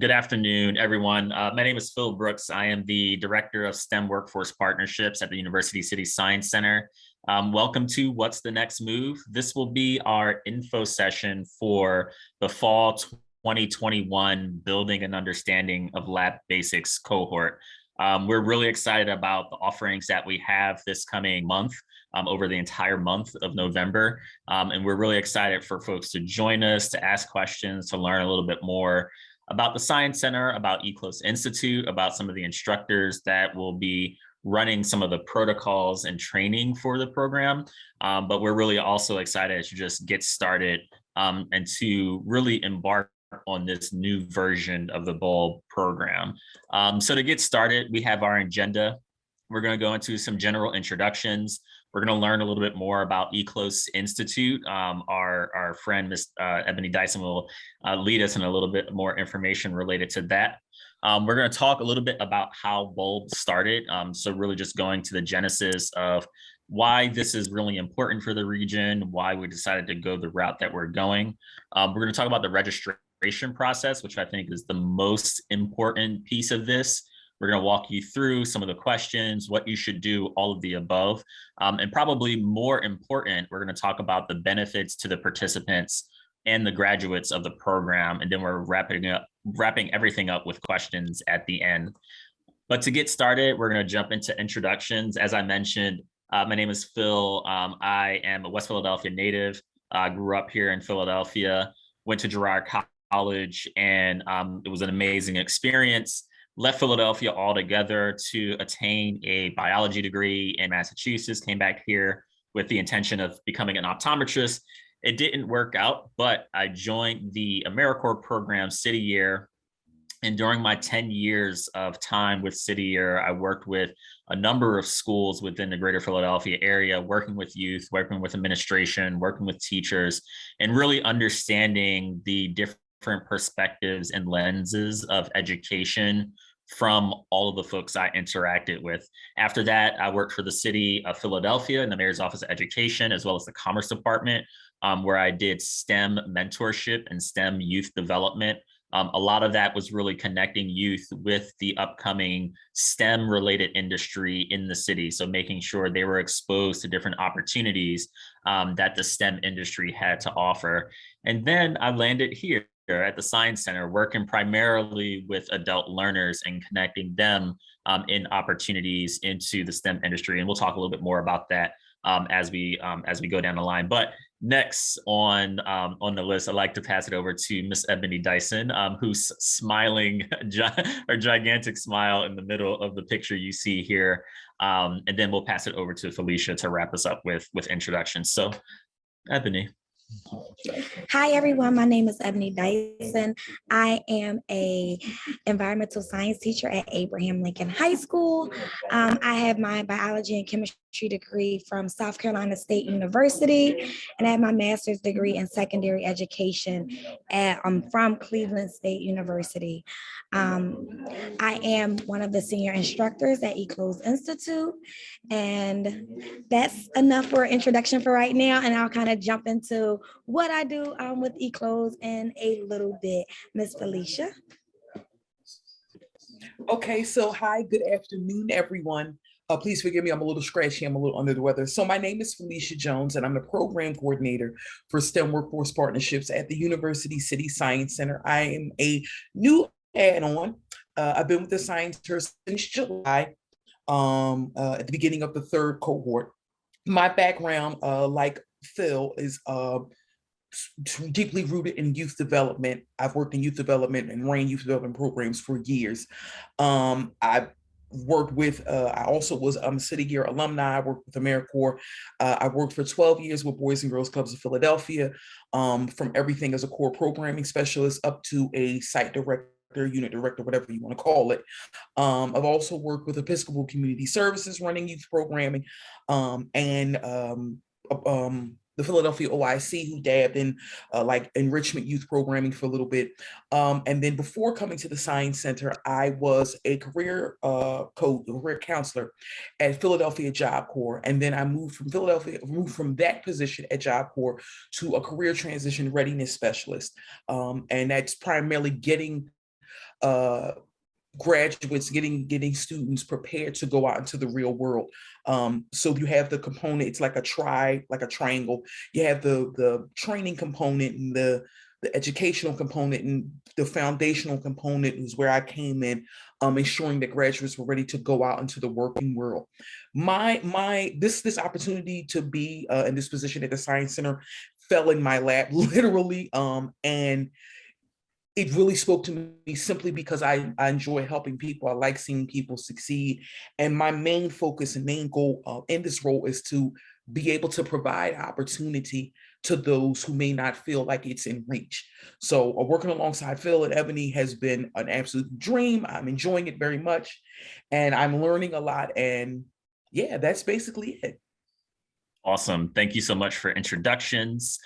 Good afternoon, everyone. My name is Phil Brooks. I am the Director of STEM Workforce Partnerships at the University City Science Center. Welcome to What's the Next Move? This will be our info session for the fall 2021 Building and Understanding of Lab Basics cohort. We're really excited about the offerings that we have this coming month. Over the entire month of November. And we're really excited for folks to join us, to ask questions, to learn a little bit more about the Science Center, about Eclos Institute, about some of the instructors that will be running some of the protocols and training for the program. But we're really also excited to just get started and to really embark on this new version of the BULB program. So to get started, we have our agenda. We're going to go into some general introductions. We're going to learn a little bit more about Eclos Institute. Our friend, Ms. Ebony Dyson, will lead us in a little bit more information related to that. We're going to talk a little bit about how BULB started. So really just going to the genesis of why this is really important for the region, why we decided to go the route that we're going. We're going to talk about the registration process, which I think is the most important piece of this. We're going to walk you through some of the questions, what you should do, all of the above. And probably more important, we're going to talk about the benefits to the participants and the graduates of the program. And then we're wrapping everything up with questions at the end. But to get started, we're going to jump into introductions. As I mentioned, my name is Phil. I am a West Philadelphia native. I grew up here in Philadelphia, went to Girard College, and it was an amazing experience. Left Philadelphia altogether to attain a biology degree in Massachusetts, came back here with the intention of becoming an optometrist. It didn't work out, but I joined the AmeriCorps program City Year. And during my 10 years of time with City Year, I worked with a number of schools within the greater Philadelphia area, working with youth, working with administration, working with teachers, and really understanding the different perspectives and lenses of education from all of the folks I interacted with. After that, I worked for the city of Philadelphia in the Mayor's Office of Education, as well as the Commerce Department, where I did STEM mentorship and STEM youth development. A lot of that was really connecting youth with the upcoming STEM-related industry in the city. So making sure they were exposed to different opportunities that the STEM industry had to offer. And then I landed here at the Science Center, working primarily with adult learners and connecting them in opportunities into the STEM industry. And we'll talk a little bit more about that as we go down the line. But next on the list, I'd like to pass it over to Miss Ebony Dyson, who's smiling, her gigantic smile in the middle of the picture you see here. And then we'll pass it over to Felicia to wrap us up with introductions. So, Ebony. Hi, everyone. My name is Ebony Dyson. I am a environmental science teacher at Abraham Lincoln High School. I have my biology and chemistry degree from South Carolina State University, and I have my master's degree in secondary education from Cleveland State University. I am one of the senior instructors at Eclos Institute, and that's enough for an introduction for right now, and I'll kind of jump into what I do with Eclos in a little bit. Miss Felicia. Okay, so hi, good afternoon, everyone. Please forgive me, I'm a little scratchy, I'm a little under the weather. So my name is Felicia Jones, and I'm the program coordinator for STEM Workforce Partnerships at the University City Science Center. I am a new add-on. I've been with the Science Center since July, at the beginning of the third cohort. My background, like Phil, is deeply rooted in youth development. I've worked in youth development and ran youth development programs for years. I worked with, I also was City Year alumni. I worked with AmeriCorps. I worked for 12 years with Boys and Girls Clubs of Philadelphia, from everything as a core programming specialist up to a site director, unit director, whatever you want to call it. I've also worked with Episcopal Community Services running youth programming, and the Philadelphia OIC, who dabbed in like enrichment youth programming for a little bit. And then before coming to the Science Center, I was a career coach, career counselor at Philadelphia Job Corps. And then I moved from that position at Job Corps to a career transition readiness specialist. And that's primarily getting graduates, getting students prepared to go out into the real world. So you have the component, it's like a triangle. You have the training component and the educational component, and the foundational component is where I came in, ensuring that graduates were ready to go out into the working world. This opportunity to be in this position at the Science Center fell in my lap, literally, and it really spoke to me simply because I enjoy helping people. I like seeing people succeed. And my main focus and main goal in this role is to be able to provide opportunity to those who may not feel like it's in reach. So working alongside Phil and Ebony has been an absolute dream. I'm enjoying it very much, and I'm learning a lot. And yeah, that's basically it. Awesome. Thank you so much for introductions.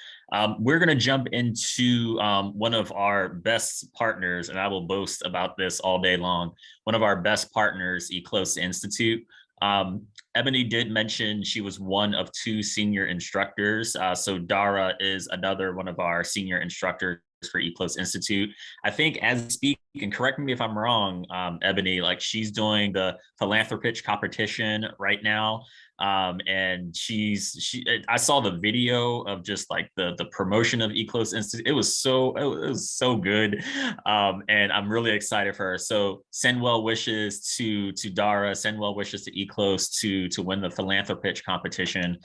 We're going to jump into one of our best partners, and I will boast about this all day long. One of our best partners, Eclos Institute. Ebony did mention she was one of 2 senior instructors. So Dara is another one of our senior instructors for Eclos Institute. I think as speak, and correct me if I'm wrong, Ebony, like she's doing the philanthropist competition right now. And I saw the video of just like the promotion of Eclos Institute. It was so good. And I'm really excited for her. So send well wishes to Dara, send well wishes to Eclos to win the philanthropist competition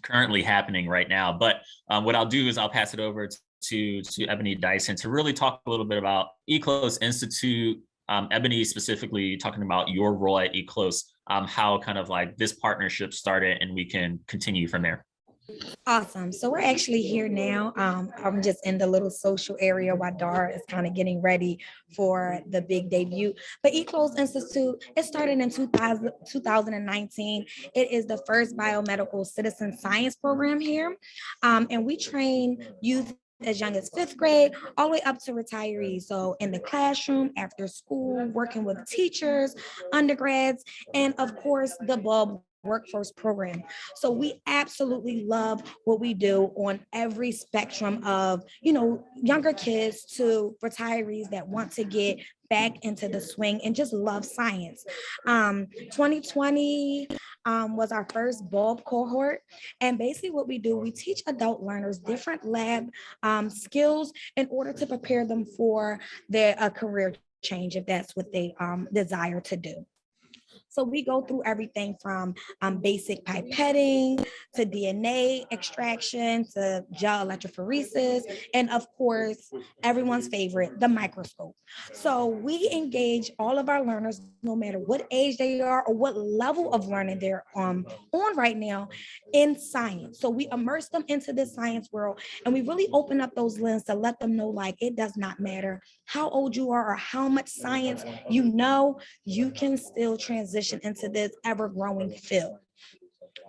currently happening right now. But what I'll do is I'll pass it over to Ebony Dyson to really talk a little bit about Eclos Institute. Ebony, specifically talking about your role at Eclos, how kind of like this partnership started, and we can continue from there. Awesome. So we're actually here now. I'm just in the little social area while Dara is kind of getting ready for the big debut. But Eclos Institute, it started in 2019. It is the first biomedical citizen science program here. And we train youth as young as 5th grade, all the way up to retirees. So in the classroom, after school, working with teachers, undergrads, and of course, the bulb workforce program. So we absolutely love what we do on every spectrum of, younger kids to retirees that want to get back into the swing and just love science. 2020 was our first bulb cohort. And basically what we do, we teach adult learners different lab skills in order to prepare them for their career change, if that's what they desire to do. So we go through everything from basic pipetting to DNA extraction to gel electrophoresis, and of course, everyone's favorite, the microscope. So we engage all of our learners, no matter what age they are or what level of learning they're on right now, in science. So we immerse them into this science world, and we really open up those lenses to let them know, like, it does not matter how old you are or how much science you can still transition into this ever-growing field.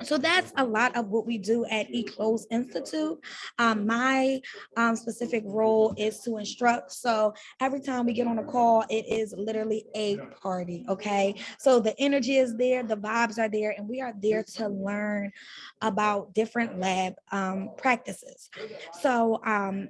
So that's a lot of what we do at Eclos Institute. My specific role is to instruct. So every time we get on a call, it is literally a party, okay? So the energy is there, the vibes are there, and we are there to learn about different lab practices. So I've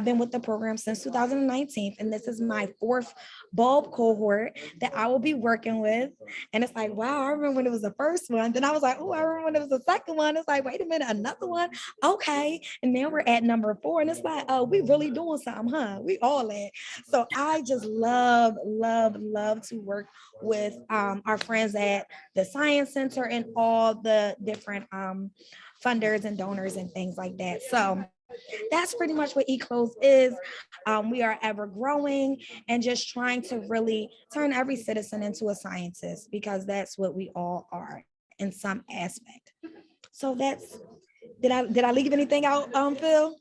been with the program since 2019, and this is my 4th bulb cohort that I will be working with. And it's like, wow, I remember when it was the first one. Then I was like, oh, I remember when it was the second one. It's like, wait a minute, another one? Okay. And now we're at number 4. And it's like, oh, we really doing something, huh? We all at. So I just love to work with our friends at the Science Center and all the different funders and donors and things like that. So that's pretty much what Eclos is. We are ever growing and just trying to really turn every citizen into a scientist, because that's what we all are in some aspect. So did I leave anything out, Phil?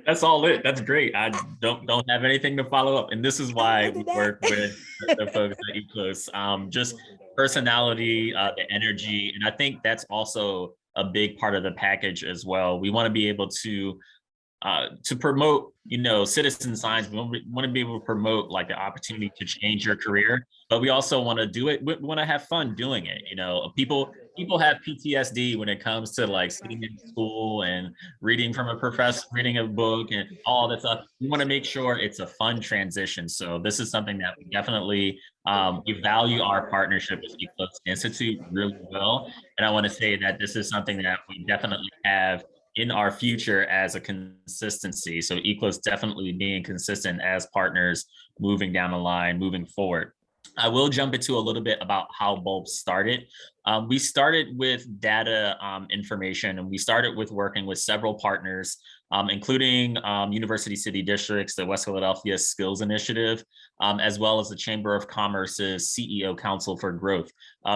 That's all it. That's great. I don't have anything to follow up. And this is why we work with the folks at Eclos. Just personality, the energy. And I think that's also a big part of the package as well. We want to be able to promote, citizen science. We want to be able to promote like the opportunity to change your career, but we also want to do it. We want to have fun doing it. People people have PTSD when it comes to like sitting in school and reading from a professor, reading a book and all that stuff. We want to make sure it's a fun transition. So this is something that we definitely, we value our partnership with Eclos Institute really well. And I want to say that this is something that we definitely have in our future as a consistency. So Eclos definitely being consistent as partners moving down the line, moving forward. I will jump into a little bit about how Bulb started. We started with data information, and we started with working with several partners, including University City Districts, the West Philadelphia Skills Initiative, as well as the Chamber of Commerce's CEO Council for Growth.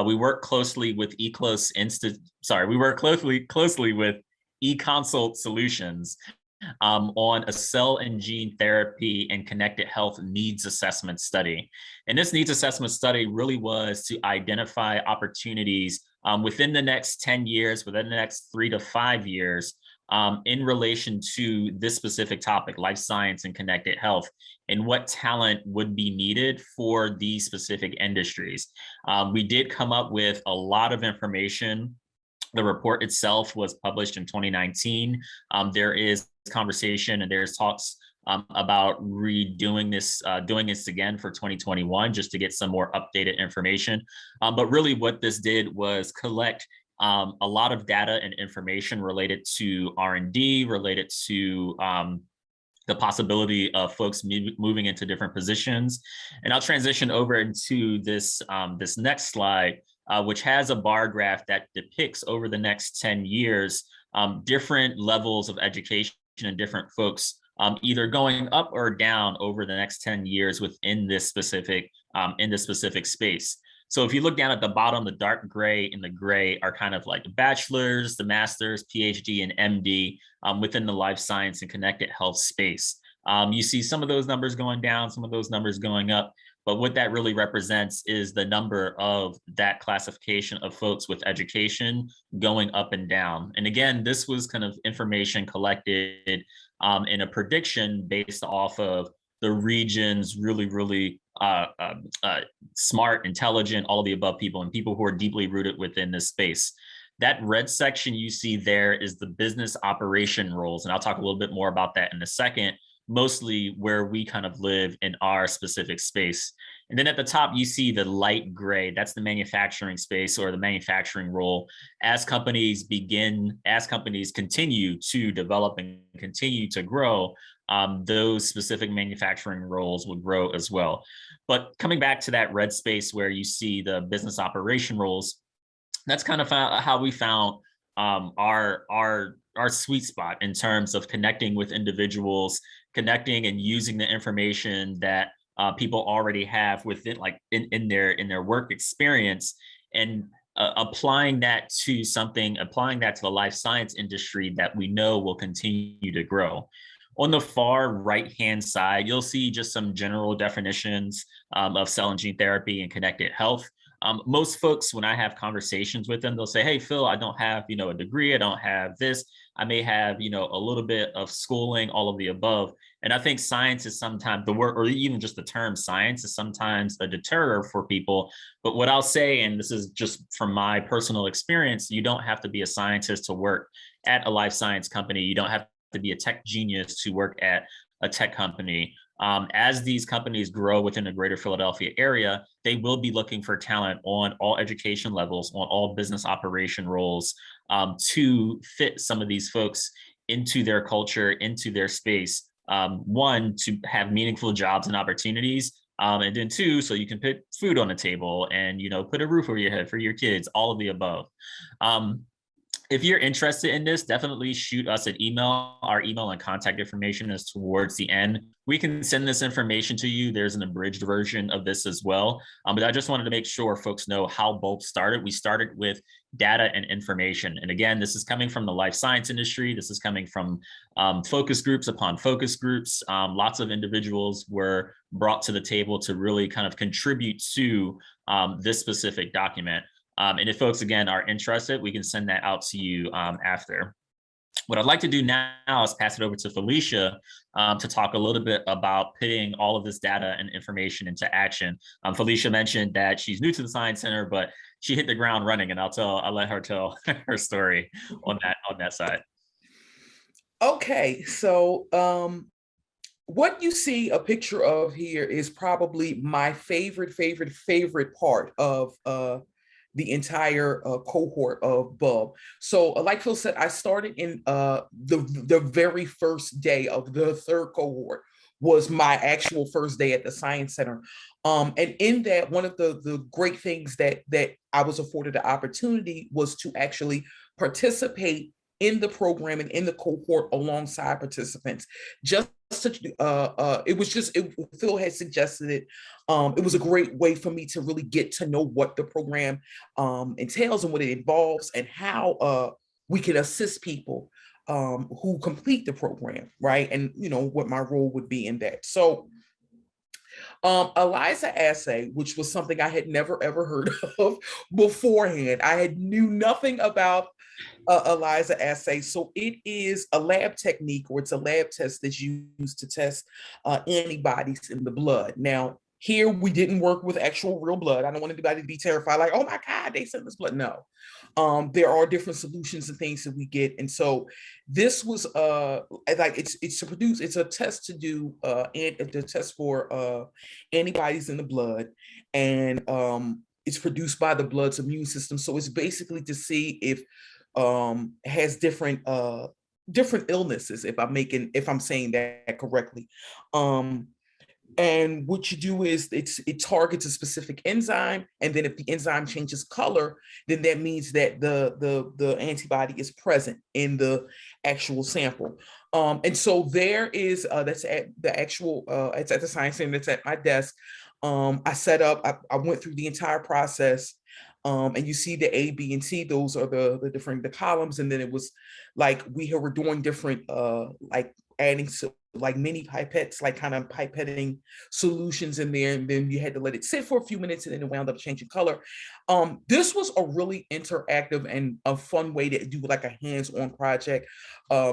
We work closely with Eclos Institute. Sorry, we work closely with eConsult Solutions on a cell and gene therapy and connected health needs assessment study. And this needs assessment study really was to identify opportunities within the next 10 years, within the next 3 to 5 years, in relation to this specific topic, life science and connected health, and what talent would be needed for these specific industries. We did come up with a lot of information. The report itself was published in 2019. There is conversation and there's talks about redoing this, doing this again for 2021, just to get some more updated information. But really what this did was collect a lot of data and information related to R&D, related to the possibility of folks moving into different positions. And I'll transition over into this, this next slide, which has a bar graph that depicts over the next 10 years, different levels of education and different folks either going up or down over the next 10 years within this specific space. So if you look down at the bottom, the dark gray and the gray are kind of like the bachelor's, the master's, PhD, and MD within the life science and connected health space. You see some of those numbers going down, some of those numbers going up. But what that really represents is the number of that classification of folks with education going up and down. And again, this was kind of information collected in a prediction based off of the region's really smart, intelligent, all of the above people, and people who are deeply rooted within this space. That red section you see there is the business operation roles. And I'll talk a little bit more about that in a second, mostly where we kind of live in our specific space. And then at the top, you see the light gray, that's the manufacturing space or the manufacturing role. As companies continue to develop and continue to grow, those specific manufacturing roles would grow as well. But coming back to that red space where you see the business operation roles, that's kind of how we found our sweet spot in terms of connecting with individuals, connecting and using the information that people already have within, like in their work experience, and applying that to the life science industry that we know will continue to grow. On the far right-hand side, you'll see just some general definitions of cell and gene therapy and connected health. Most folks, when I have conversations with them, they'll say, hey, Phil, I don't have, a degree. I don't have this. I may have, a little bit of schooling, all of the above. And I think science is sometimes the word, or even just the term science is sometimes a deterrent for people. But what I'll say, and this is just from my personal experience, you don't have to be a scientist to work at a life science company. You don't have to be a tech genius to work at a tech company. As these companies grow within the greater Philadelphia area, they will be looking for talent on all education levels, on all business operation roles, to fit some of these folks into their culture, into their space. One, to have meaningful jobs and opportunities, and then two, so you can put food on the table and put a roof over your head for your kids, all of the above. If you're interested in this, definitely shoot us an email. Our email and contact information is towards the end. We can send this information to you. There's an abridged version of this as well. But I just wanted to make sure folks know how Bulb started. We started with data and information. And again, this is coming from the life science industry. This is coming from focus groups upon focus groups. Lots of individuals were brought to the table to really kind of contribute to this specific document. And if folks, again, are interested, we can send that out to you after. What I'd like to do now is pass it over to Felicia to talk a little bit about putting all of this data and information into action. Felicia mentioned that she's new to the Science Center, but she hit the ground running, and I'll let her tell her story on that side. Okay, so what you see a picture of here is probably my favorite part of the entire cohort of BUB. So like Phil said, I started in the very first day of the third cohort was my actual first day at the Science Center. And in that, one of the great things that I was afforded the opportunity was to actually participate in the program and in the cohort alongside participants. Just it was just, Phil had suggested it. It was a great way for me to really get to know what the program entails and what it involves and how we can assist people who complete the program, right? And what my role would be in that. So ELISA assay, which was something I had never ever heard of beforehand. I had knew nothing about ELISA assay. So it is a lab technique, or it's a lab test that's used to test antibodies in the blood. Now, here we didn't work with actual real blood. I don't want anybody to be terrified, like, oh my God, they sent us blood. No. There are different solutions and things that we get. And so this was like it's to produce, it's a test to do the test for antibodies in the blood. And it's produced by the blood's immune system. So it's basically to see if has different illnesses, if I'm saying that correctly. And what you do is it targets a specific enzyme, and then if the enzyme changes color, then that means that the antibody is present in the actual sample. And so there is that's at the actual it's at the Science Center, that's at my desk. I set up, I went through the entire process. And you see the A, B, and C, those are the different columns. And then it was like we were doing different like adding like mini pipettes, like kind of pipetting solutions in there. And then you had to let it sit for a few minutes, and then it wound up changing color. This was a really interactive and a fun way to do like a hands-on project,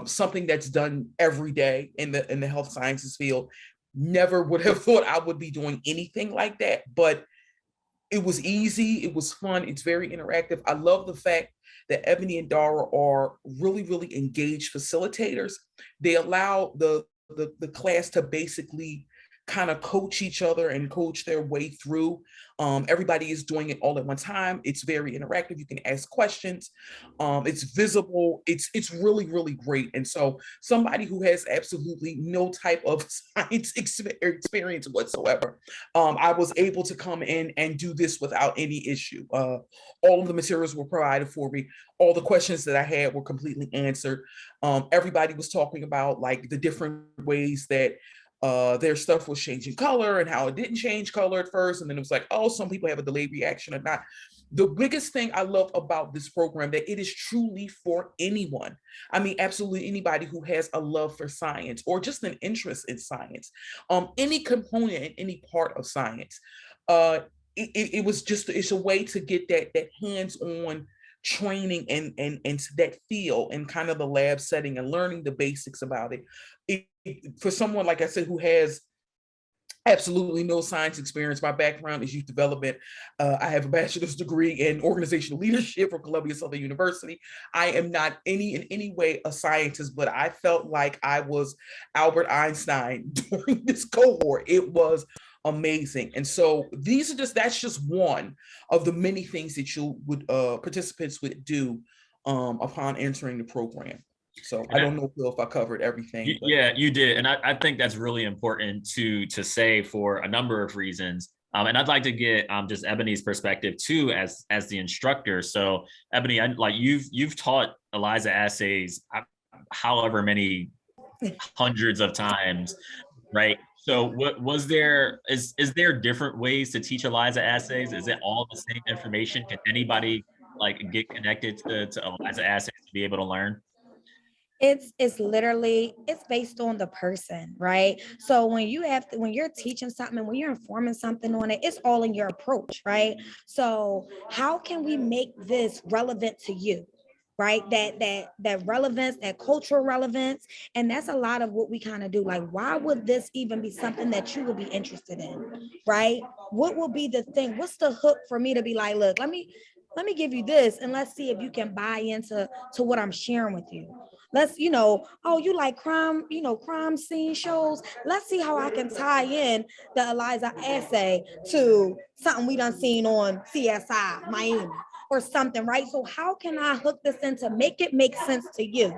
something that's done every day in the health sciences field. Never would have thought I would be doing anything like that, but it was easy. It was fun. It's very interactive. I love the fact that Ebony and Dara are really, really engaged facilitators. They allow the class to basically kind of coach each other and coach their way through. Everybody is doing it all at one time. It's very interactive. You can ask questions. It's visible. It's really, really great. And so somebody who has absolutely no type of science experience whatsoever, I was able to come in and do this without any issue. All of the materials were provided for me. All the questions that I had were completely answered. Everybody was talking about like the different ways that their stuff was changing color and how it didn't change color at first. And then it was like, oh, some people have a delayed reaction or not. The biggest thing I love about this program, that it is truly for anyone. I mean, absolutely anybody who has a love for science or just an interest in science, any component in any part of science. It was just, it's a way to get that hands-on training and that feel and kind of the lab setting and learning the basics about it. For someone, like I said, who has absolutely no science experience, my background is youth development. I have a bachelor's degree in organizational leadership from Columbia Southern University. I am not in any way a scientist, but I felt like I was Albert Einstein during this cohort. It was amazing. And so that's just one of the many things that participants would do upon entering the program. So I don't know, Phil, if I covered everything. Yeah, you did. And I think that's really important to say for a number of reasons. And I'd like to get just Ebony's perspective too, as the instructor. So Ebony, like you've taught ELISA assays however many hundreds of times, right? So what was there, is there different ways to teach ELISA assays? Is it all the same information? Can anybody like get connected to ELISA assays to be able to learn? It's literally, it's based on the person, right? So when you're teaching something and when you're informing something on it, it's all in your approach, right? So how can we make this relevant to you? Right, that relevance, that cultural relevance, and that's a lot of what we kind of do. Like, why would this even be something that you would be interested in, right? What will be the thing? What's the hook for me to be like, look, let me let me give you this and let's see if you can buy into what I'm sharing with you. Let's, oh, you like crime, crime scene shows. Let's see how I can tie in the Eliza essay to something we done seen on CSI Miami or something, right? So how can I hook this in to make it make sense to you?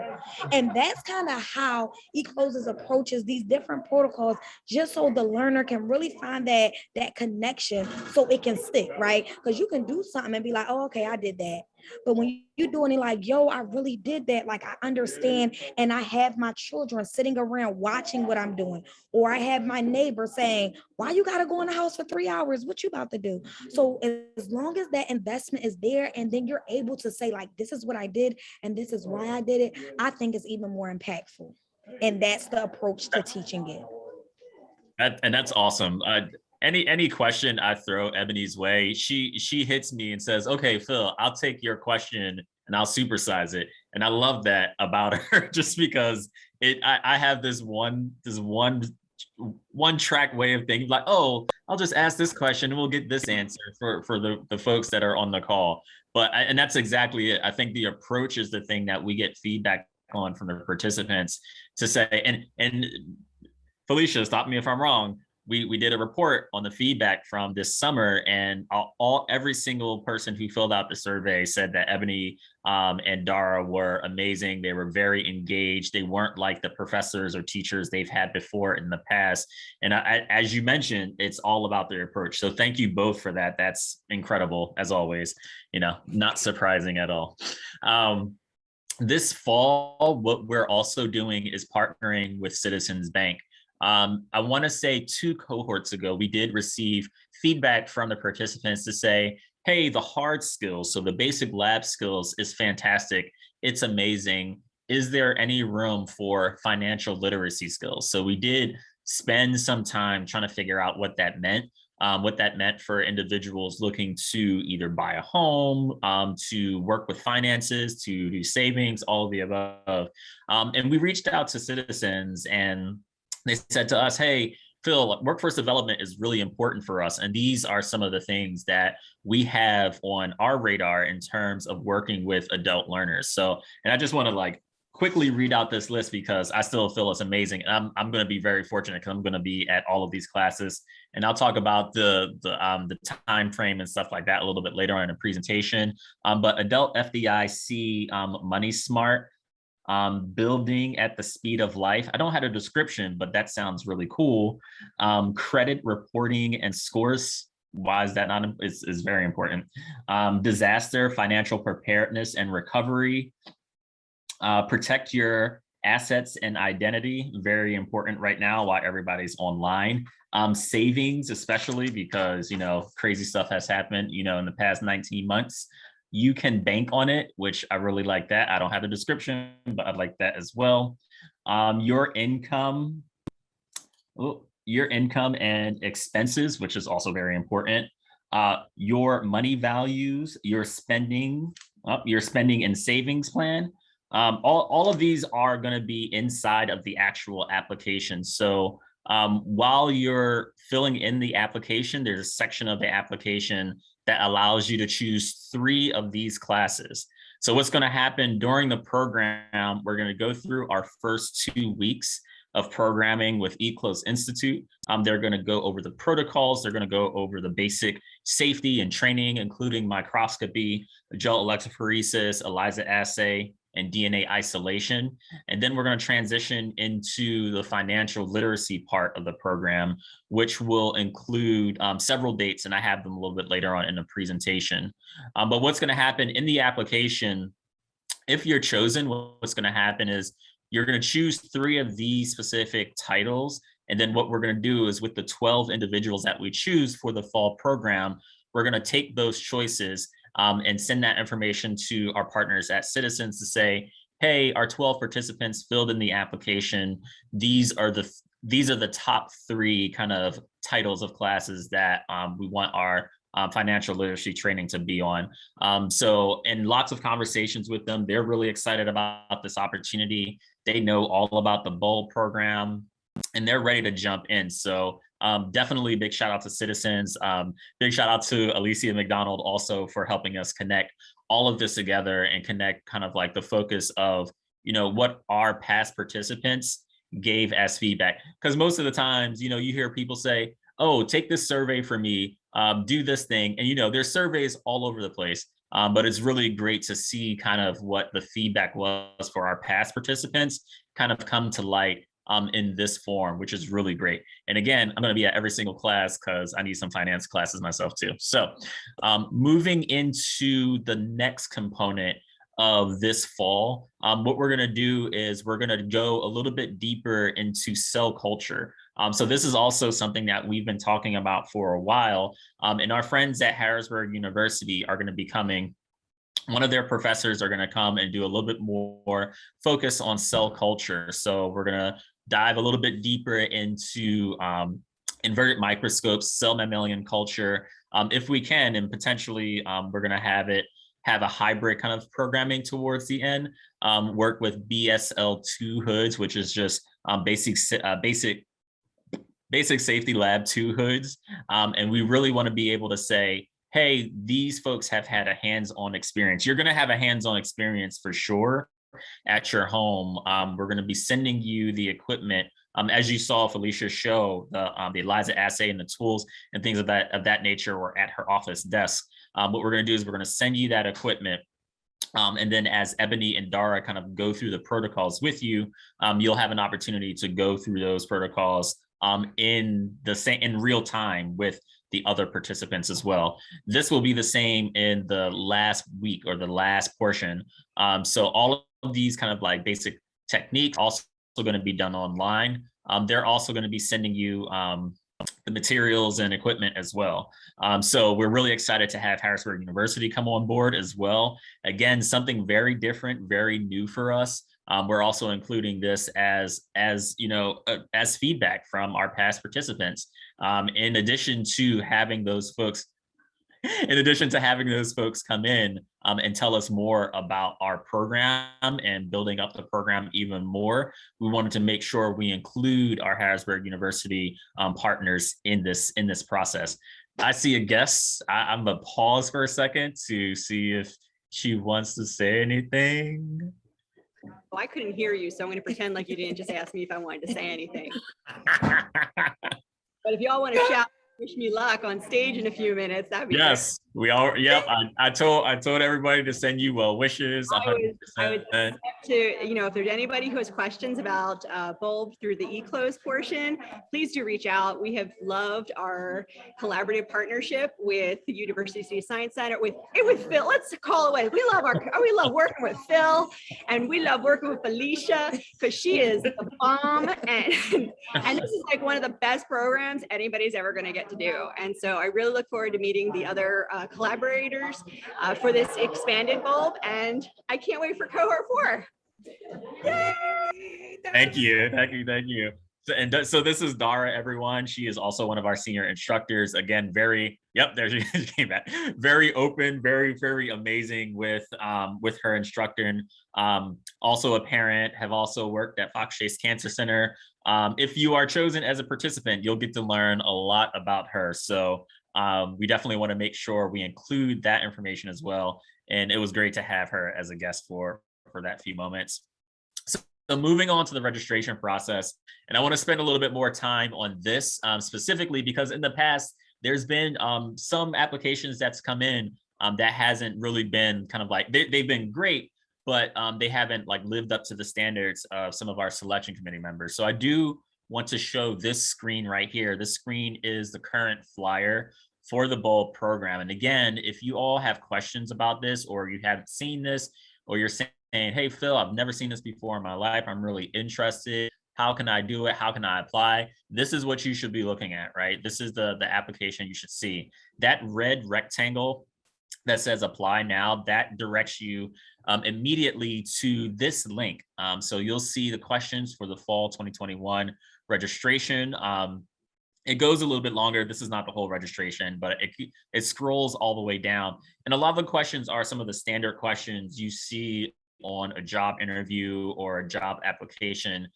And that's kind of how eCLOSE approaches these different protocols, just so the learner can really find that connection so it can stick, right? Because you can do something and be like, oh, okay, I did that. But when you're doing it like, yo, I really did that. Like, I understand. And I have my children sitting around watching what I'm doing. Or I have my neighbor saying, why you got to go in the house for 3 hours? What you about to do? So as long as that investment is there, and then you're able to say, like, this is what I did, and this is why I did it, I think it's even more impactful. And that's the approach to teaching it. And that's awesome. Any question I throw Ebony's way, she hits me and says, "Okay, Phil, I'll take your question and I'll supersize it." And I love that about her, just because I have this one track way of thinking, like, oh, I'll just ask this question and we'll get this answer for the folks that are on the call. And that's exactly it. I think the approach is the thing that we get feedback on from the participants to say, and Felicia, stop me if I'm wrong. We did a report on the feedback from this summer, and every single person who filled out the survey said that Ebony and Dara were amazing. They were very engaged. They weren't like the professors or teachers they've had before in the past. And as you mentioned, it's all about their approach. So thank you both for that. That's incredible, as always. Not surprising at all. This fall, what we're also doing is partnering with Citizens Bank. I want to say 2 cohorts ago, we did receive feedback from the participants to say, hey, the hard skills, so the basic lab skills is fantastic. It's amazing. Is there any room for financial literacy skills? So we did spend some time trying to figure out what that meant for individuals looking to either buy a home, to work with finances, to do savings, all of the above. And we reached out to Citizens, and they said to us, hey, Phil, workforce development is really important for us. And these are some of the things that we have on our radar in terms of working with adult learners. So, and I just want to quickly read out this list because I still feel it's amazing. I'm going to be very fortunate because I'm going to be at all of these classes, and I'll talk about the time frame and stuff like that a little bit later on in the presentation. But adult FDIC, Money Smart, building at the speed of life. I don't have a description, but that sounds really cool. Credit reporting and scores. Why is that not? Is very important. Disaster, financial preparedness and recovery. Protect your assets and identity. Very important right now while everybody's online. Savings, especially because, crazy stuff has happened, in the past 19 months. You can bank on it, which I really like that. I don't have a description, but I'd like that as well. Your income and expenses, which is also very important. Your money values, your spending and savings plan. All of these are going to be inside of the actual application. So while you're filling in the application, there's a section of the application that allows you to choose 3 of these classes. So what's going to happen during the program, we're going to go through our first 2 weeks of programming with Eclos Institute. They're going to go over the protocols. They're going to go over the basic safety and training, including microscopy, gel electrophoresis, ELISA assay, and DNA isolation. And then we're going to transition into the financial literacy part of the program, which will include several dates, and I have them a little bit later on in the presentation. But what's going to happen in the application, if you're chosen, what's going to happen is you're going to choose 3 of these specific titles. And then what we're going to do is with the 12 individuals that we choose for the fall program, we're going to take those choices and send that information to our partners at Citizens to say, hey, our 12 participants filled in the application. These are the top 3 kind of titles of classes that we want our financial literacy training to be on. So in lots of conversations with them, they're really excited about this opportunity. They know all about the BOLD program, and they're ready to jump in. So Definitely big shout out to citizens. Big shout out to Alicia McDonald also for helping us connect all of this together and connect kind of like the focus of, what our past participants gave as feedback. Because most of the times, you hear people say, oh, take this survey for me, do this thing. And, there's surveys all over the place. But it's really great to see kind of what the feedback was for our past participants kind of come to light in this form, which is really great. And again, I'm going to be at every single class because I need some finance classes myself too. So moving into the next component of this fall, what we're going to do is we're going to go a little bit deeper into cell culture. So this is also something that we've been talking about for a while. And our friends at Harrisburg University are going to be coming. One of their professors are going to come and do a little bit more focus on cell culture. So we're going to dive a little bit deeper into inverted microscopes, cell mammalian culture, if we can, and potentially we're going to have a hybrid kind of programming towards the end, work with BSL2 hoods, which is just basic safety lab 2 hoods. And we really want to be able to say, hey, these folks have had a hands-on experience. You're going to have a hands-on experience for sure at your home. We're going to be sending you the equipment. As you saw Felicia show, the ELISA assay and the tools and things of that nature were at her office desk. What we're going to do is we're going to send you that equipment. And then as Ebony and Dara kind of go through the protocols with you, you'll have an opportunity to go through those protocols in real time with the other participants as well. This will be the same in the last week or the last portion. So all of these kind of like basic techniques also going to be done online. They're also going to be sending you the materials and equipment as well. So we're really excited to have Harrisburg University come on board as well. Again, something very different, very new for us. We're also including this as feedback from our past participants. In addition to having those folks come in and tell us more about our program and building up the program even more, we wanted to make sure we include our Harrisburg University partners in this process. I see a guest. I'm gonna pause for a second to see if she wants to say anything. Oh, I couldn't hear you, so I'm going to pretend like you didn't just ask me if I wanted to say anything. But if y'all want to shout, wish me luck on stage in a few minutes, that'd be yes, great. We all. Yep, I told everybody to send you well wishes. 100%. I would to, if there's anybody who has questions about bulb through the eCLOSE portion, please do reach out. We have loved our collaborative partnership with the University City Science Center with Phil. Let's call it. We love working with Phil, and we love working with Felicia because she is the bomb, and this is like one of the best programs anybody's ever going to get to do. And so I really look forward to meeting the other collaborators for this expanded bulb, and I can't wait for cohort 4. Yay! Thank you. So this is Dara, everyone. She is also one of our senior instructors. Again, there she came back. Very open, very, very amazing with her instructing. Also a parent, have also worked at Fox Chase Cancer Center. If you are chosen as a participant, you'll get to learn a lot about her. So we definitely want to make sure we include that information as well. And it was great to have her as a guest for that few moments. So moving on to the registration process, and I want to spend a little bit more time on this specifically because in the past, there's been some applications that's come in that hasn't really been kind of like, they've been great, but they haven't like lived up to the standards of some of our selection committee members. So I do want to show this screen right here. This screen is the current flyer for the bulb program. And again, if you all have questions about this, or you haven't seen this, or you're saying, hey, Phil, I've never seen this before in my life, I'm really interested. How can I do it? How can I apply? This is what you should be looking at, right? This is the application you should see. That red rectangle that says apply now, that directs you immediately to this link. So you'll see the questions for the fall 2021 registration. It goes a little bit longer. This is not the whole registration, but it scrolls all the way down. And a lot of the questions are some of the standard questions you see on a job interview or a job application,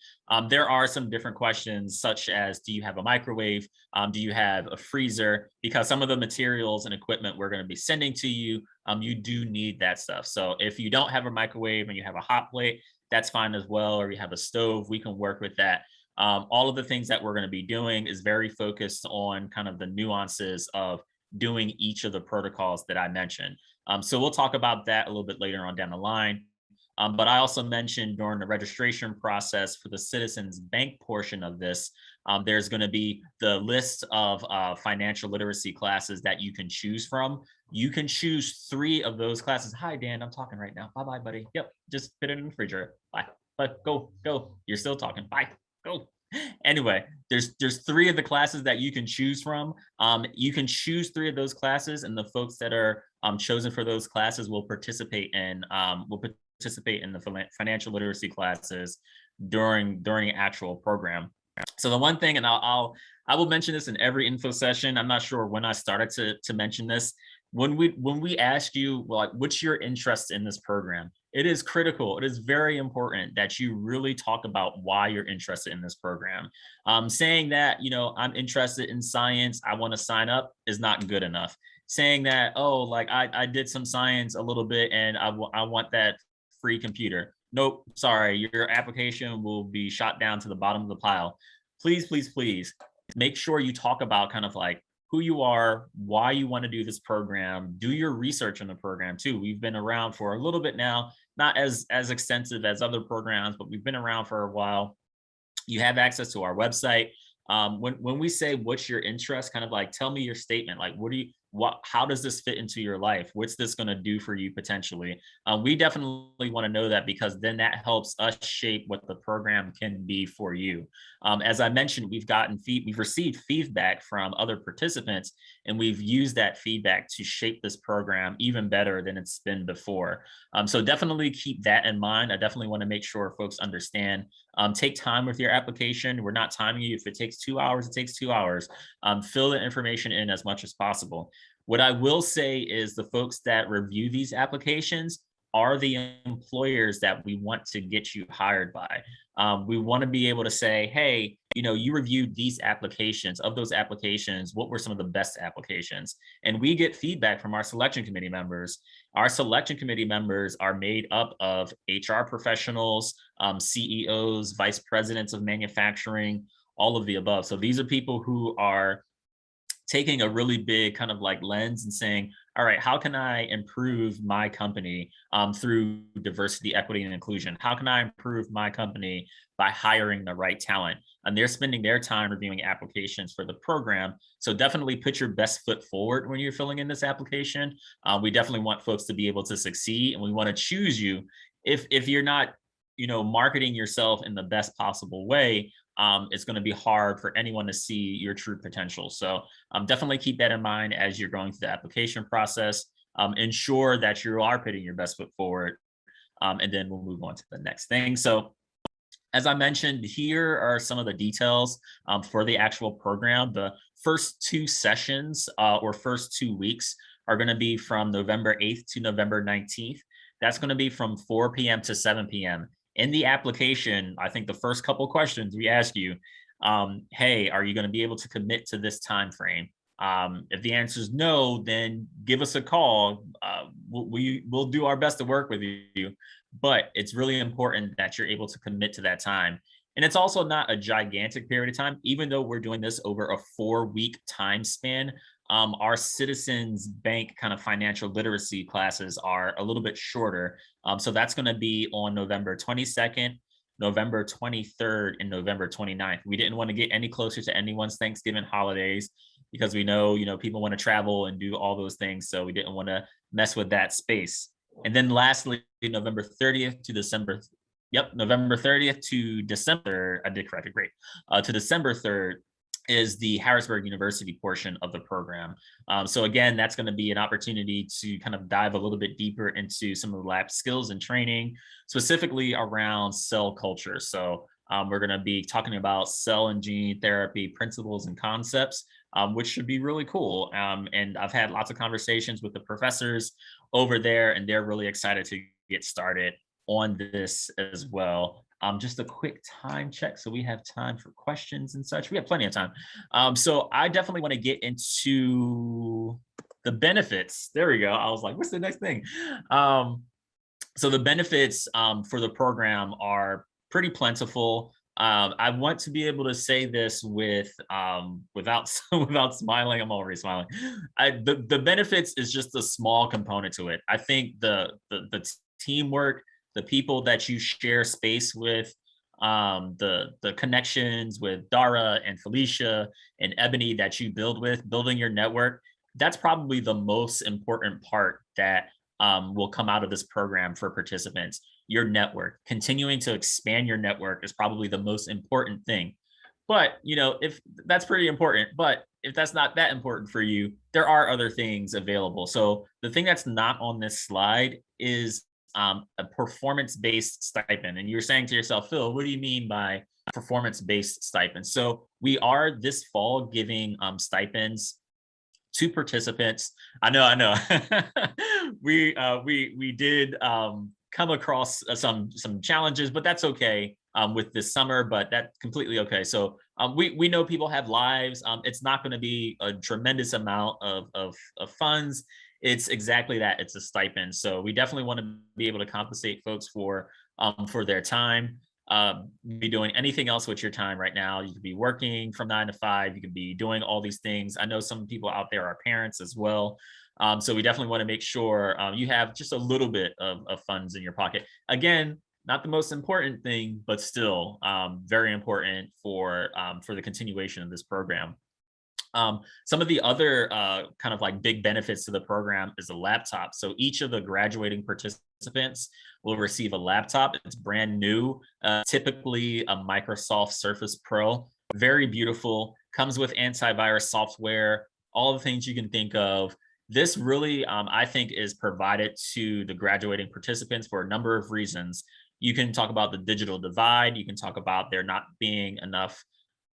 there are some different questions such as, do you have a microwave? Do you have a freezer? Because some of the materials and equipment we're going to be sending to you, you do need that stuff. So if you don't have a microwave and you have a hot plate, that's fine as well. Or you have a stove, we can work with that. All of the things that we're going to be doing is very focused on kind of the nuances of doing each of the protocols that I mentioned. So we'll talk about that a little bit later on down the line. But I also mentioned during the registration process for the Citizens Bank portion of this, there's going to be the list of financial literacy classes that you can choose from. You can choose 3 of those classes. Hi, Dan, I'm talking right now. Bye-bye, buddy. Yep, just put it in the refrigerator. Bye. But go. You're still talking. Bye. Go. Anyway, there's 3 of the classes that you can choose from. You can choose 3 of those classes, and the folks that are chosen for those classes will participate in the financial literacy classes during the actual program. So the one thing, and I will mention this in every info session. I'm not sure when I started to mention this. When we ask you, like, what's your interest in this program? It is critical. It is very important that you really talk about why you're interested in this program. Saying that, I'm interested in science, I want to sign up, is not good enough. Saying that, oh, like I did some science a little bit and I want that free computer. Nope, sorry, your application will be shot down to the bottom of the pile. Please, please, please make sure you talk about kind of like who you are, why you want to do this program, do your research on the program too. We've been around for a little bit now, not as extensive as other programs, but we've been around for a while. You have access to our website. When we say what's your interest, kind of like tell me your statement, like how does this fit into your life? What's this going to do for you potentially? We definitely want to know that, because then that helps us shape what the program can be for you. As I mentioned, we've received feedback from other participants, and we've used that feedback to shape this program even better than it's been before. So definitely keep that in mind. I definitely want to make sure folks understand. Take time with your application. We're not timing you. If it takes 2 hours, it takes 2 hours. Fill the information in as much as possible. What I will say is the folks that review these applications are the employers that we want to get you hired by. We want to be able to say, hey, you reviewed these applications. Of those applications, what were some of the best applications? And we get feedback from our selection committee members. Our selection committee members are made up of HR professionals, CEOs, vice presidents of manufacturing, all of the above. So these are people who are taking a really big kind of like lens and saying, all right, how can I improve my company through diversity, equity, and inclusion? How can I improve my company by hiring the right talent? And they're spending their time reviewing applications for the program. So definitely put your best foot forward when you're filling in this application. We definitely want folks to be able to succeed, and we want to choose you. If you're not, marketing yourself in the best possible way, it's going to be hard for anyone to see your true potential. So definitely keep that in mind as you're going through the application process. Ensure that you are putting your best foot forward, and then we'll move on to the next thing. So as I mentioned, here are some of the details for the actual program. The first 2 sessions or first 2 weeks are going to be from November 8th to November 19th. That's going to be from 4 p.m. to 7 p.m. In the application, I think the first couple questions we ask you, hey, are you going to be able to commit to this time frame? If the answer is no, then give us a call. We'll do our best to work with you, but it's really important that you're able to commit to that time. And it's also not a gigantic period of time, even though we're doing this over a 4-week time span. Our Citizens Bank kind of financial literacy classes are a little bit shorter. So that's going to be on November 22nd, November 23rd, and November 29th. We didn't want to get any closer to anyone's Thanksgiving holidays because we know, people want to travel and do all those things. So we didn't want to mess with that space. And then lastly, November 30th to December. November 30th to December. I did correct it. Great. To December 3rd is the Harrisburg University portion of the program. So again, that's going to be an opportunity to kind of dive a little bit deeper into some of the lab skills and training, specifically around cell culture. So we're going to be talking about cell and gene therapy principles and concepts, which should be really cool. And I've had lots of conversations with the professors over there, and they're really excited to get started on this as well. Just a quick time check. So we have time for questions and such. We have plenty of time. So I definitely want to get into the benefits. There we go. I was like, what's the next thing? So the benefits for the program are pretty plentiful. I want to be able to say this without without smiling. I'm already smiling. The benefits is just a small component to it. I think the teamwork, the people that you share space with, the connections with Dara and Felicia and Ebony that you building your network, that's probably the most important part that will come out of this program for participants. Your network, continuing to expand your network is probably the most important thing. But, if that's pretty important, but if that's not that important for you, there are other things available. So the thing that's not on this slide is a performance-based stipend. And you're saying to yourself, Phil, what do you mean by performance-based stipend? So we are this fall giving stipends to participants. I know. we did come across some challenges, but that's okay with this summer. But that's completely okay. So we know people have lives. It's not going to be a tremendous amount of funds. It's exactly that. It's a stipend. So we definitely want to be able to compensate folks for their time. Be doing anything else with your time right now. You could be working from 9 to 5. You could be doing all these things. I know some people out there are parents as well. So we definitely want to make sure you have just a little bit of funds in your pocket. Again, not the most important thing, but still very important for the continuation of this program. Some of the other kind of like big benefits to the program is a laptop. So each of the graduating participants will receive a laptop. It's brand new, typically a Microsoft Surface Pro. Very beautiful, comes with antivirus software, all the things you can think of. This really, I think, is provided to the graduating participants for a number of reasons. You can talk about the digital divide. You can talk about there not being enough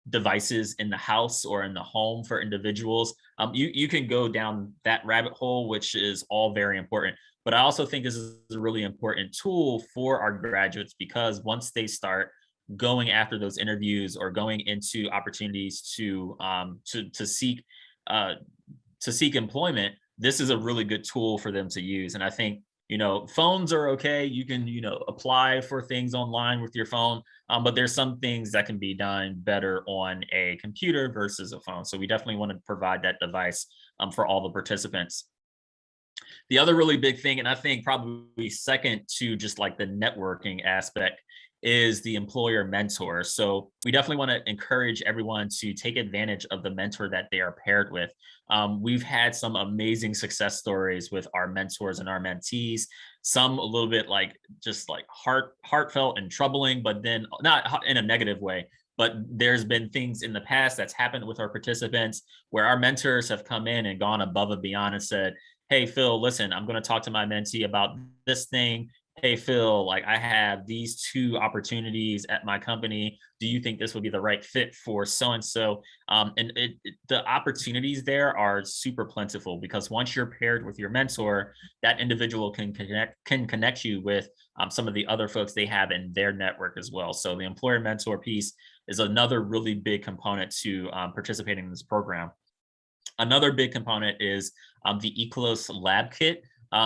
devices in the house or in the home for individuals. You can go down that rabbit hole, which is all very important. But I also think this is a really important tool for our graduates, because once they start going after those interviews or going into opportunities to seek employment, this is a really good tool for them to use. And I think phones are okay. You can, apply for things online with your phone, but there's some things that can be done better on a computer versus a phone. So we definitely want to provide that device for all the participants. The other really big thing, and I think probably second to just like the networking aspect, is the employer mentor. So we definitely want to encourage everyone to take advantage of the mentor that they are paired with. We've had some amazing success stories with our mentors and our mentees, some a little bit like just like heartfelt and troubling, but then not in a negative way. But there's been things in the past that's happened with our participants where our mentors have come in and gone above and beyond and said, hey, Phil, listen, I'm going to talk to my mentee about this thing. Hey, Phil, like I have these 2 opportunities at my company. Do you think this would be the right fit for so-and-so? The opportunities there are super plentiful, because once you're paired with your mentor, that individual can connect you with some of the other folks they have in their network as well. So the employer mentor piece is another really big component to participating in this program. Another big component is the eCLOSE lab kit.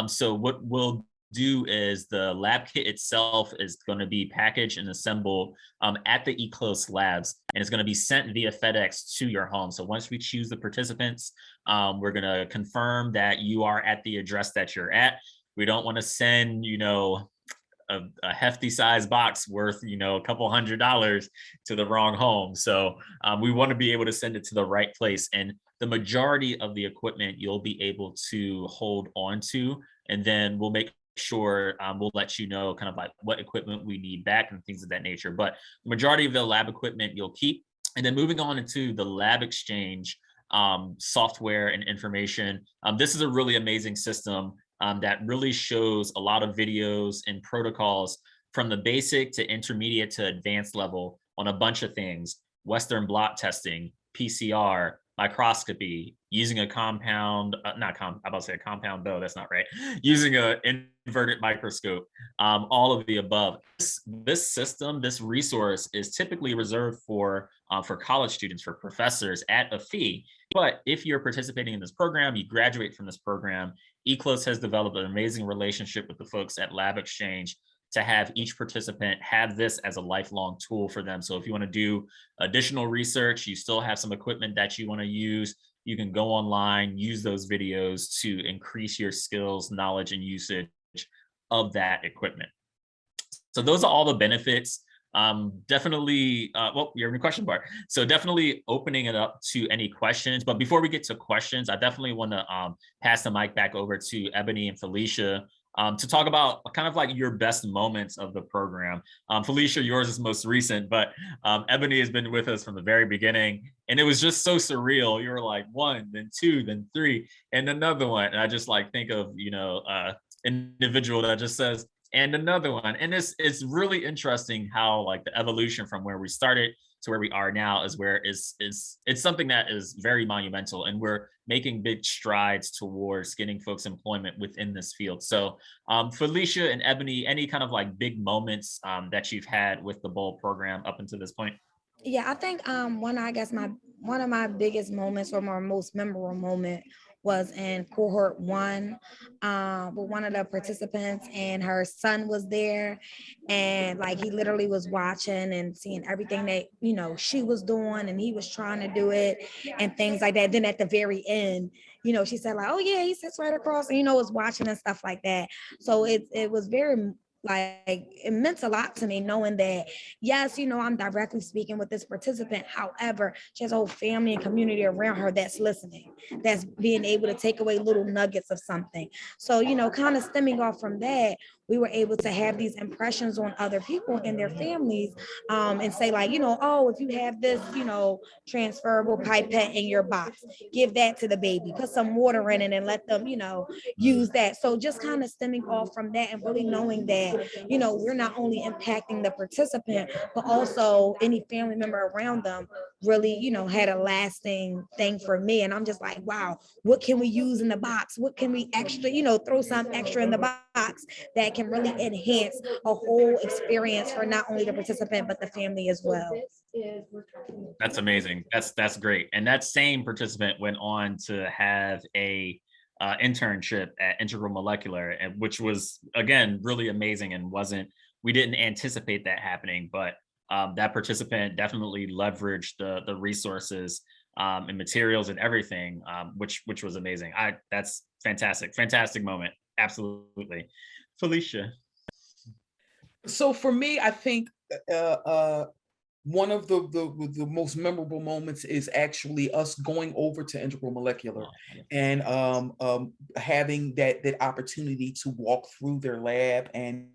So what we'll do is the lab kit itself is going to be packaged and assembled at the eCLOSE labs, and it's going to be sent via FedEx to your home. So once we choose the participants, we're going to confirm that you are at the address that you're at. We don't want to send, a hefty size box worth, a couple $100 to the wrong home. So we want to be able to send it to the right place. And the majority of the equipment you'll be able to hold on to, and then we'll make sure we'll let you know kind of like what equipment we need back and things of that nature. But the majority of the lab equipment you'll keep. And then moving on into the lab exchange software and information. This is a really amazing system that really shows a lot of videos and protocols from the basic to intermediate to advanced level on a bunch of things: Western blot testing, PCR, microscopy, using a compound, I'm about to say a compound bow, that's not right, using a inverted microscope, all of the above. This system, this resource is typically reserved for college students, for professors at a fee. But if you're participating in this program, you graduate from this program, eCLOSE has developed an amazing relationship with the folks at Lab Exchange to have each participant have this as a lifelong tool for them. So if you want to do additional research, you still have some equipment that you want to use, you can go online, use those videos to increase your skills, knowledge, and usage of that equipment. So those are all the benefits. Definitely, well, you're in the question part. So definitely opening it up to any questions. But before we get to questions, I definitely want to pass the mic back over to Ebony and Felicia to talk about kind of like your best moments of the program. Felicia, yours is most recent, but Ebony has been with us from the very beginning. And it was just so surreal. You were like 1, then 2, then 3, and another one. And I just like think of, individual that just says, and another one. And it's really interesting how like the evolution from where we started to where we are now is where it's something that is very monumental, and we're making big strides towards getting folks employment within this field. So Felicia and Ebony, any kind of like big moments that you've had with the BOLD program up until this point? Yeah, I think one of my biggest moments, or my most memorable moment, was in cohort 1 with one of the participants, and her son was there, and like he literally was watching and seeing everything that she was doing, and he was trying to do it and things like that. Then at the very end, she said like, oh yeah, he sits right across and was watching and stuff like that. So it was very, like, it meant a lot to me knowing that, yes, I'm directly speaking with this participant. However, she has a whole family and community around her that's listening, that's being able to take away little nuggets of something. So, kind of stemming off from that, we were able to have these impressions on other people and their families, and say like, oh, if you have this, transferable pipette in your box, give that to the baby, put some water in it and let them, use that. So just kind of stemming off from that and really knowing that, we're not only impacting the participant, but also any family member around them really, had a lasting thing for me. And I'm just like, wow, what can we use in the box? What can we extra, throw some extra in the box that can really enhance a whole experience for not only the participant, but the family as well. That's amazing. That's great. And that same participant went on to have a internship at Integral Molecular, and which was again really amazing, and we didn't anticipate that happening, but that participant definitely leveraged the resources and materials and everything, which was amazing. That's fantastic moment. Absolutely. Felicia. So for me, I think one of the most memorable moments is actually us going over to Integral Molecular and having that opportunity to walk through their lab and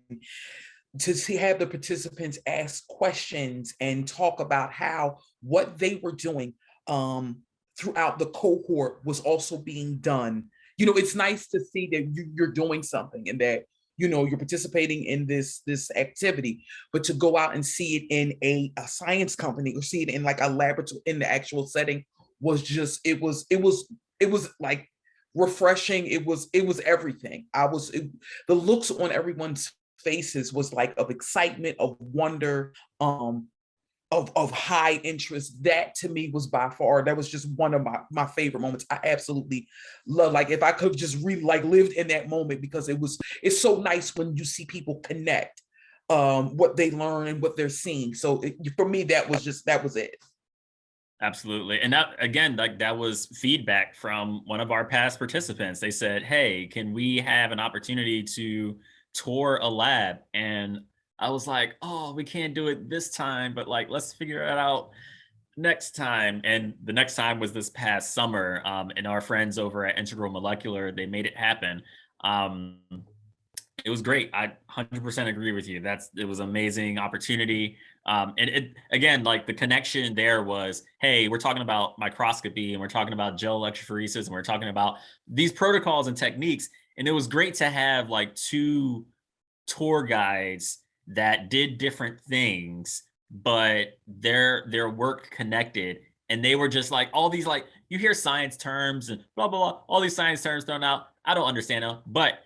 to have the participants ask questions and talk about how what they were doing throughout the cohort was also being done. It's nice to see that you're doing something and that you're participating in this activity, but to go out and see it in a science company or see it in like a laboratory in the actual setting was just, it was like refreshing. It was everything. The looks on everyone's faces was like of excitement, of wonder, of high interest. That to me was by far, that was just one of my favorite moments. I absolutely love, like if I could just really like lived in that moment, because it's so nice when you see people connect what they learn and what they're seeing. So for me, that was it. Absolutely. And that, again, like that was feedback from one of our past participants. They said, hey, can we have an opportunity to tour a lab? And I was like, oh, we can't do it this time, but like, let's figure it out next time. And the next time was this past summer. And our friends over at Integral Molecular, they made it happen. It was great. I 100% agree with you. It was an amazing opportunity. And it, again, like the connection there was, hey, we're talking about microscopy and we're talking about gel electrophoresis and we're talking about these protocols and techniques. And it was great to have like 2 tour guides that did different things, but their work connected And they were just like, all these, like, you hear science terms and blah, blah, blah, all these science terms thrown out. I don't understand them, but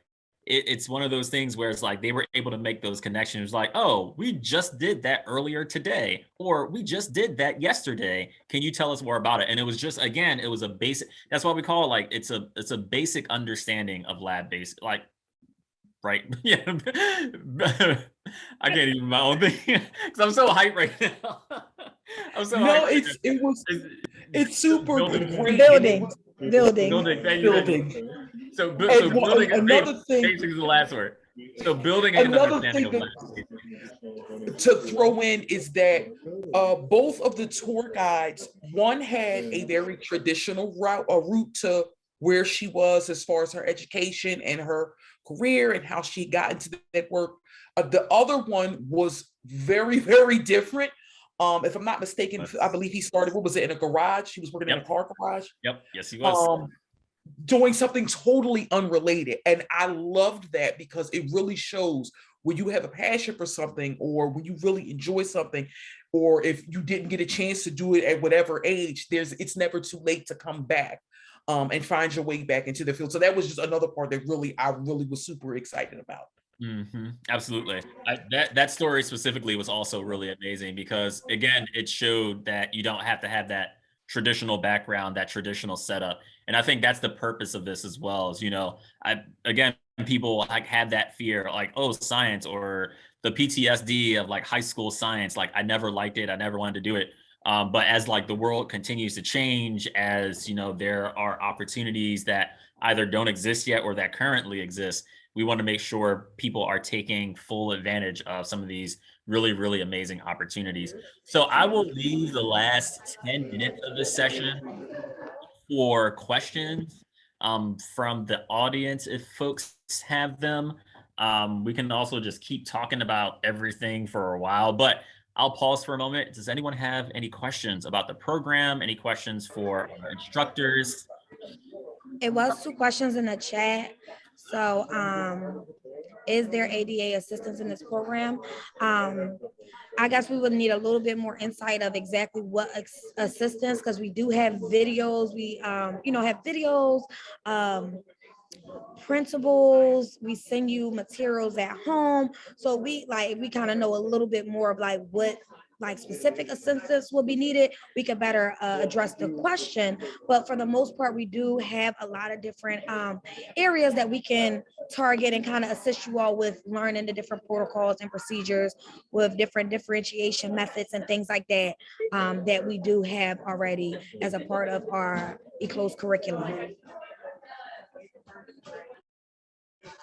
it's one of those things where it's like they were able to make those connections, like, oh, we just did that earlier today, or we just did that yesterday. Can you tell us more about it? And it was just, again, it was a basic, that's why we call it, like, it's a basic understanding of lab-based, like, right? Yeah. I can't even my own thing because I'm so hyped right now. I'm so No, hyped. it's super Building. great. Building. Building. So And building another thing, basic is the last word. So building an another understanding thing of lab. to throw in is that both of the tour guides, one had a very traditional route to where she was as far as her education and her career and how she got into that work. The other one was very, very different. If I'm not mistaken, I believe he started, what was it, in a garage? He was working in a car garage. Yep. Yes, he was. Doing something totally unrelated. And I loved that because it really shows when you have a passion for something, or when you really enjoy something, or if you didn't get a chance to do it at whatever age, it's never too late to come back and find your way back into the field. So that was just another part that I really was super excited about. Mm-hmm. Absolutely. That story specifically was also really amazing because, again, it showed that you don't have to have that traditional background, that traditional setup. And I think that's the purpose of this as well, is, again, people like have that fear, like, oh, science, or the PTSD of like high school science. Like, I never liked it. I never wanted to do it. But as like the world continues to change, as there are opportunities that either don't exist yet or that currently exist, we want to make sure people are taking full advantage of some of these really, really amazing opportunities. So I will leave the last 10 minutes of this session for questions from the audience, if folks have them. We can also just keep talking about everything for a while, but I'll pause for a moment. Does anyone have any questions about the program? Any questions for our instructors? It was 2 questions in the chat. So is there ADA assistance in this program? I guess we would need a little bit more insight of exactly what assistance, because we do have videos. We have videos, printables. We send you materials at home. So we kind of know a little bit more of like what like specific assistance will be needed, we could better address the question. But for the most part, we do have a lot of different areas that we can target and kind of assist you all with learning the different protocols and procedures, with different differentiation methods and things like that, that we do have already as a part of our eCLOSE curriculum.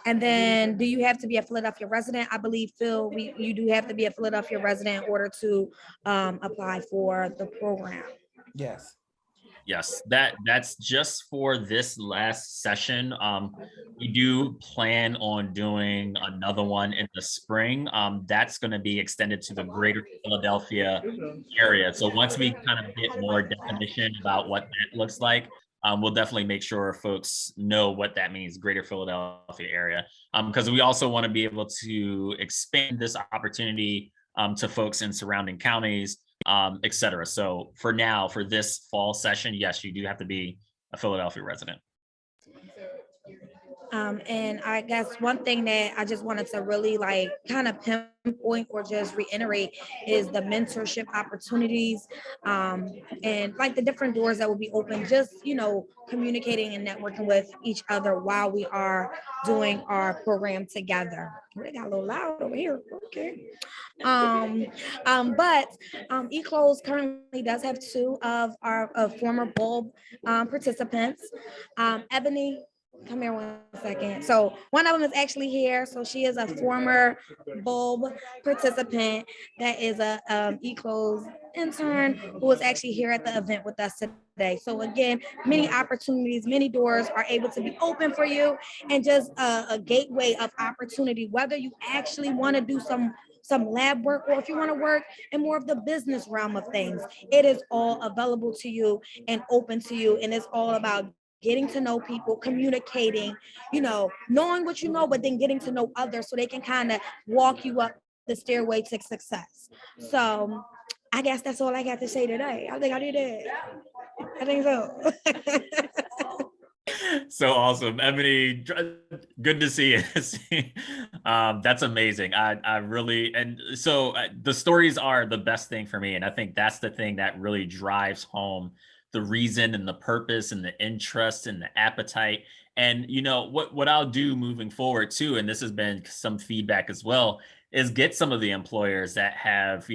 And then, do you have to be a Philadelphia resident? I believe, Phil, you do have to be a Philadelphia resident in order to apply for the program. Yes. Yes, that's just for this last session. We do plan on doing another one in the spring. That's going to be extended to the greater Philadelphia area. So once we kind of get more definition about what that looks like, we'll definitely make sure folks know what that means, greater Philadelphia area. Because we also want to be able to expand this opportunity to folks in surrounding counties, et cetera. So for now, for this fall session, yes, you do have to be a Philadelphia resident. And I guess one thing that I just wanted to really like kind of pinpoint or just reiterate is the mentorship opportunities, and like the different doors that will be open, just, communicating and networking with each other while we are doing our program together. It got a little loud over here. Okay. But eCLOSE currently does have 2 of our former bulb participants. Ebony, come here 1 second. So one of them is actually here. So she is a former bulb participant that is a eCLOSE intern who was actually here at the event with us today. So again, many opportunities, many doors are able to be open for you, and just a gateway of opportunity, whether you actually want to do some lab work, or if you want to work in more of the business realm of things. It is all available to you and open to you, and it's all about getting to know people, communicating, knowing what you know, but then getting to know others so they can kind of walk you up the stairway to success. So I guess that's all I got to say today. I think I did it. I think so. So awesome. Ebony, good to see you. That's amazing. I really, and so the stories are the best thing for me. And I think that's the thing that really drives home the reason and the purpose and the interest and the appetite. And what I'll do moving forward too, and this has been some feedback as well, is get some of the employers that have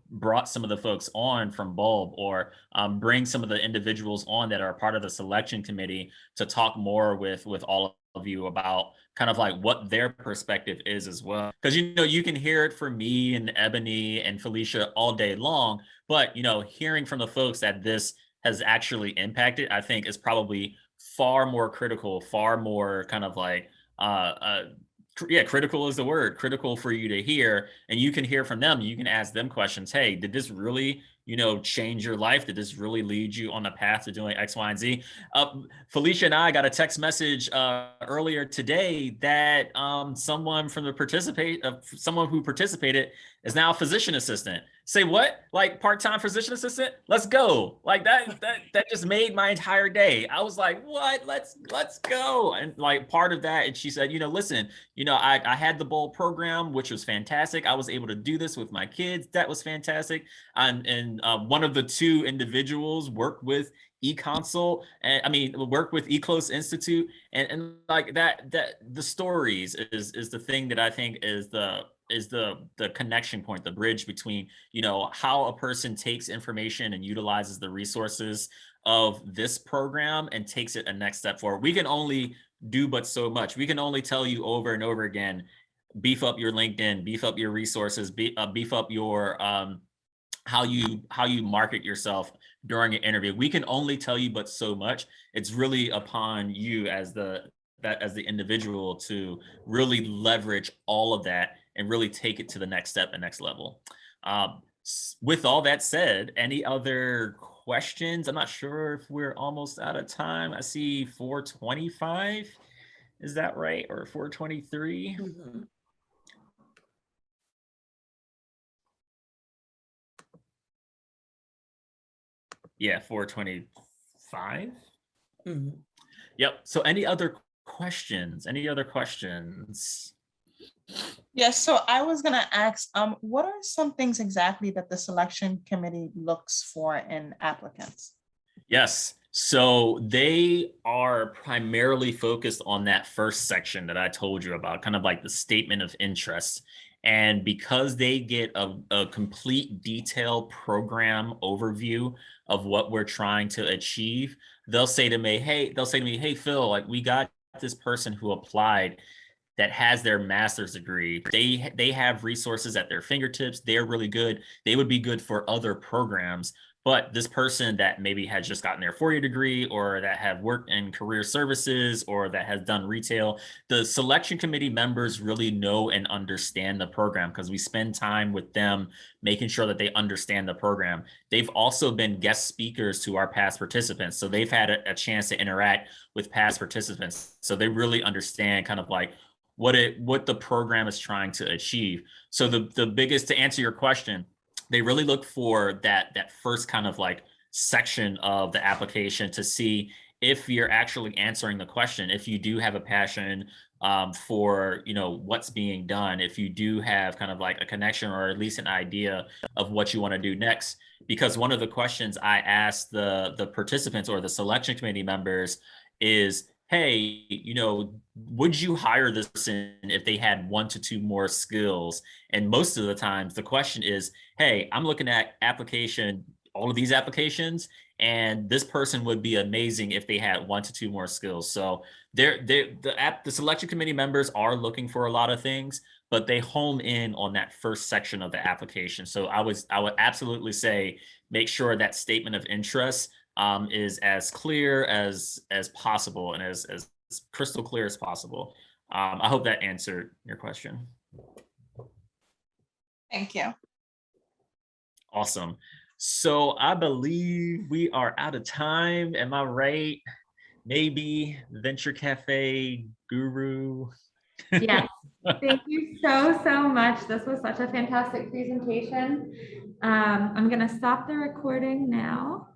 brought some of the folks on from Bulb, or bring some of the individuals on that are part of the selection committee to talk more with all of you about kind of like what their perspective is as well. Because you can hear it from me and Ebony and Felicia all day long, but hearing from the folks that this has actually impacted, I think is probably far more critical, far more kind of like critical is the word, critical for you to hear. And you can hear from them, you can ask them questions. Hey, did this really change your life? Did this really lead you on the path to doing X, Y, and Z? Felicia and I got a text message earlier today that someone who participated is now a physician assistant. Say what? Like part-time physician assistant? Let's go. Like that just made my entire day. I was like, what? Let's go. And like part of that, and she said, listen, I had the Bold program, which was fantastic. I was able to do this with my kids. That was fantastic. And one of the two individuals worked with eConsult, and work with Eclos Institute, and like that the stories is the thing that I think is the connection point, the bridge between how a person takes information and utilizes the resources of this program and takes it a next step forward. We can only do but so much. We can only tell you over and over again, beef up your LinkedIn, beef up your resources, beef up your how you market yourself during an interview. We can only tell you but so much. It's really upon you as the individual to really leverage all of that and really take it to the next step and next level. With all that said, any other questions? I'm not sure if we're almost out of time. I see 4:25. Is that right? Or 4:23? Mm-hmm. Yeah, 4:25. Mm-hmm. Yep. So any other questions? Any other questions? Yes, so I was going to ask, what are some things exactly that the selection committee looks for in applicants? Yes, so they are primarily focused on that first section that I told you about, kind of like the statement of interest. And because they get a complete detailed program overview of what we're trying to achieve, they'll say to me, hey, Phil, like we got this person who applied that has their master's degree. They have resources at their fingertips. They're really good. They would be good for other programs. But this person that maybe has just gotten their 4-year degree, or that have worked in career services, or that has done retail, the selection committee members really know and understand the program because we spend time with them making sure that they understand the program. They've also been guest speakers to our past participants. So they've had a chance to interact with past participants. So they really understand kind of like what the program is trying to achieve. So the biggest, to answer your question, they really look for that first kind of like section of the application to see if you're actually answering the question, if you do have a passion for what's being done, if you do have kind of like a connection or at least an idea of what you want to do next. Because one of the questions I asked the participants or the selection committee members is, hey, would you hire this person if they had 1 to 2 more skills? And most of the times the question is, hey, I'm looking at all of these applications, and this person would be amazing if they had 1 to 2 more skills. So the selection committee members are looking for a lot of things, but they home in on that first section of the application. So I would absolutely say, make sure that statement of interest is as clear as possible and as crystal clear as possible. I hope that answered your question. Thank you. Awesome. So I believe we are out of time. Am I right? Maybe Venture Cafe guru Yes. Thank you so, so much. This was such a fantastic presentation. I'm going to stop the recording now.